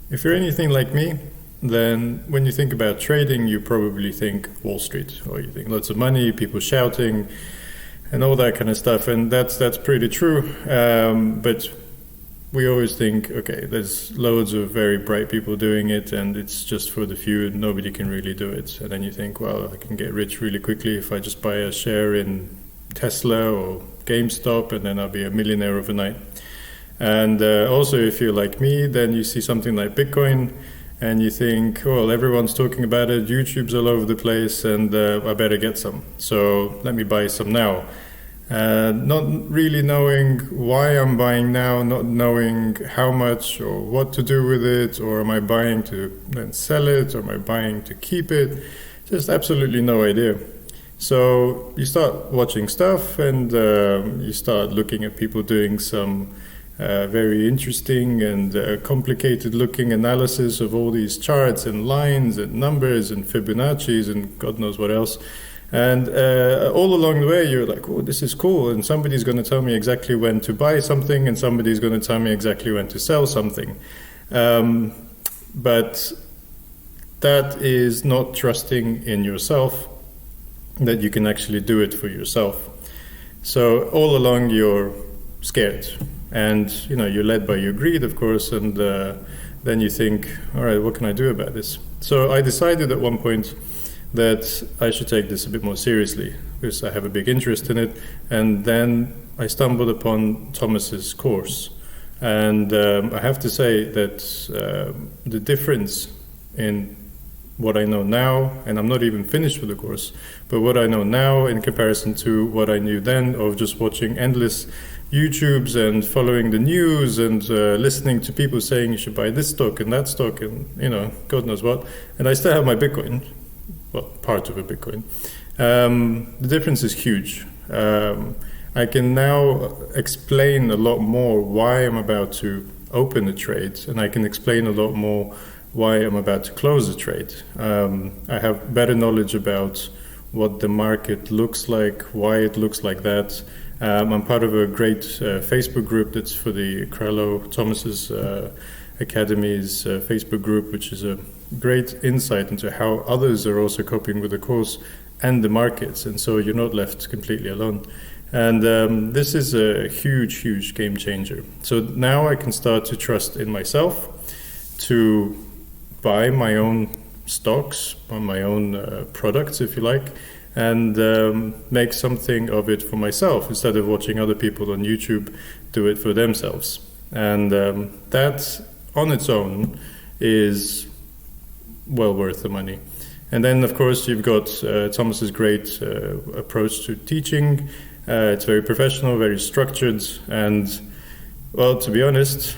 If you're anything like me, then when you think about trading, you probably think Wall Street, or you think lots of money, people shouting, and all that kind of stuff. And that's pretty true. But we always think, okay, there's loads of very bright people doing it, and it's just for the few, and nobody can really do it. And then you think, well, I can get rich really quickly if I just buy a share in Tesla or GameStop, and then I'll be a millionaire overnight. And also, if you're like me, then you see something like Bitcoin, and you think, well, everyone's talking about it, YouTube's all over the place, and I better get some. So let me buy some now. Not really knowing why I'm buying now, not knowing how much or what to do with it, or am I buying to then sell it, or am I buying to keep it? Just absolutely no idea. So you start watching stuff, and you start looking at people doing some very interesting and complicated looking analysis of all these charts and lines and numbers and Fibonacci's and God knows what else. And all along the way, you're like, oh, this is cool. And somebody's going to tell me exactly when to buy something, and somebody's going to tell me exactly when to sell something. But that is not trusting in yourself, that you can actually do it for yourself. So all along, you're scared. And, you're led by your greed, of course. And then you think, all right, what can I do about this? So I decided at one point that I should take this a bit more seriously, because I have a big interest in it. And then I stumbled upon Thomas's course. And I have to say that the difference in what I know now, and I'm not even finished with the course, but what I know now in comparison to what I knew then, of just watching endless YouTubes and following the news and listening to people saying you should buy this stock and that stock and, God knows what. And I still have my Bitcoin. Well, part of a Bitcoin. The difference is huge. I can now explain a lot more why I'm about to open a trade, and I can explain a lot more why I'm about to close a trade. I have better knowledge about what the market looks like, why it looks like that. I'm part of a great Facebook group that's for the Kralow, Thomas's Academy's Facebook group, which is a great insight into how others are also coping with the course and the markets, and so you're not left completely alone. And this is a huge, huge game changer. So now I can start to trust in myself to buy my own stocks, or my own products, if you like, and make something of it for myself instead of watching other people on YouTube do it for themselves. And that on its own is well worth the money. And then, of course, you've got Thomas's great approach to teaching. It's very professional, very structured, and, well, to be honest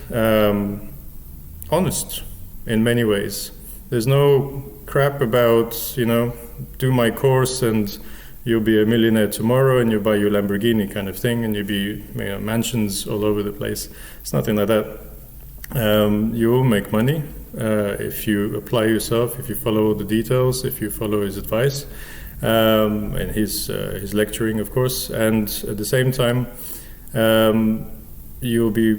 in many ways. There's no crap about, do my course and you'll be a millionaire tomorrow and you'll buy your Lamborghini kind of thing and you'll be mansions all over the place. It's nothing like that. You will make money if you apply yourself, if you follow the details, if you follow his advice and his lecturing, of course. And at the same time, you'll be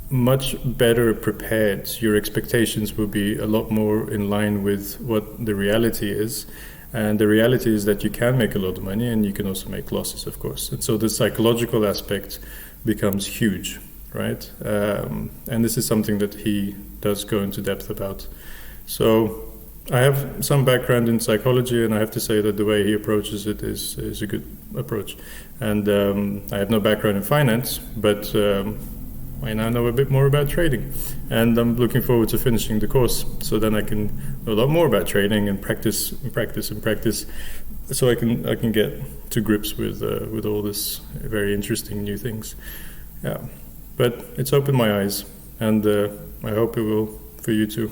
much better prepared. Your expectations will be a lot more in line with what the reality is. And the reality is that you can make a lot of money and you can also make losses, of course. And so the psychological aspect becomes huge, right? And this is something that he does go into depth about. So I have some background in psychology, and I have to say that the way he approaches it is a good approach. And I have no background in finance, but I now know a bit more about trading, and I'm looking forward to finishing the course, so then I can know a lot more about trading and practice, so I can get to grips with all this very interesting new things. Yeah, but it's opened my eyes, and I hope it will for you too.